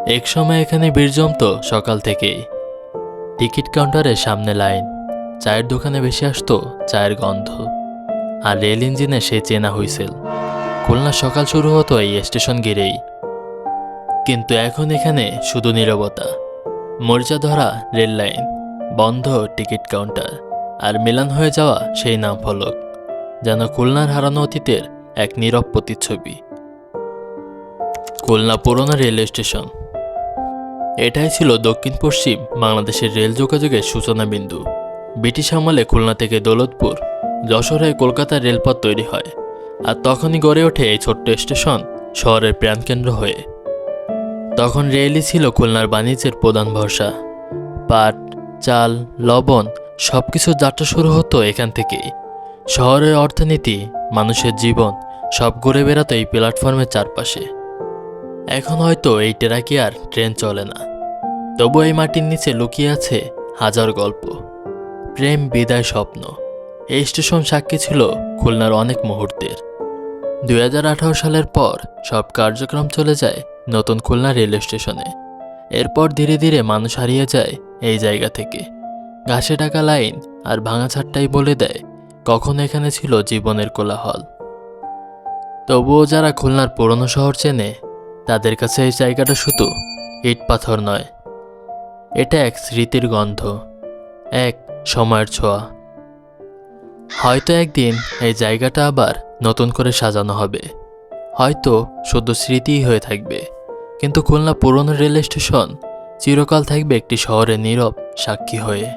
এক সময় এখানে ভিড় জমতো সকাল থেকেই। টিকিট কাউন্টারের সামনে লাইন, চায়ের দোকানে বেশি আসতো চায়ের গন্ধ, আর রেল ইঞ্জিনে সে চেনা হুইসেল। খুলনা সকাল শুরু হতো এই স্টেশন ঘিরেই। কিন্তু এখন এখানে শুধু নীরবতা, মরিচা ধরা রেল লাইন, বন্ধ টিকিট কাউন্টার, আর মিলান হয়ে যাওয়া সেই নাম ফলক, যেন খুলনার হারানো অতীতের এক নীরব প্রতিচ্ছবি। খুলনা পুরনো রেল স্টেশন। এটাই ছিল দক্ষিণ পশ্চিম বাংলাদেশের রেল যোগাযোগের সূচনা বিন্দু। ব্রিটিশ আমলে খুলনা থেকে দৌলতপুর, যশোর হয়ে কলকাতার রেলপথ তৈরি হয়, আর তখনই গড়ে ওঠে এই ছোট্ট স্টেশন শহরের প্রাণকেন্দ্র হয়ে। তখন রেলই ছিল খুলনার বাণিজ্যের প্রধান ভরসা। পাট, চাল, লবণ সবকিছুর যাত্রা শুরু হতো এখান থেকেই। শহরের অর্থনীতি, মানুষের জীবন সব ঘুরে বেড়াতো এই প্ল্যাটফর্মের চারপাশে। এখন হয়তো এই ট্রাকে আর ট্রেন চলে না, তবু এই মাটির নিচে লুকিয়ে আছে হাজার গল্প, প্রেম, বিদায়, স্বপ্ন। এই স্টেশন সাক্ষী ছিল খুলনার অনেক মুহূর্তের। 2018 সালের পর সব কার্যক্রম চলে যায় নতুন খুলনা রেল স্টেশনে। এরপর ধীরে ধীরে মানুষ হারিয়ে যায় এই জায়গা থেকে। ঘাসে ঢাকা লাইন আর ভাঙা ছাদটাই বলে দেয় কখন এখানে ছিল জীবনের কোলাহল। তবুও যারা খুলনার পুরনো শহর চেনে, তাদের কাছে এই জায়গাটা শুধু ইট পাথর নয়, এটা এক স্মৃতির গন্ধ, এক সময়ের ছোঁয়া। হয়তো একদিন এই জায়গাটা আবার নতুন করে সাজানো হবে, হয়তো শুধু স্মৃতিই হয়ে থাকবে, কিন্তু খুলনা পুরনো রেল স্টেশন চিরকাল থাকবে একটি শহরের নীরব সাক্ষী হয়ে।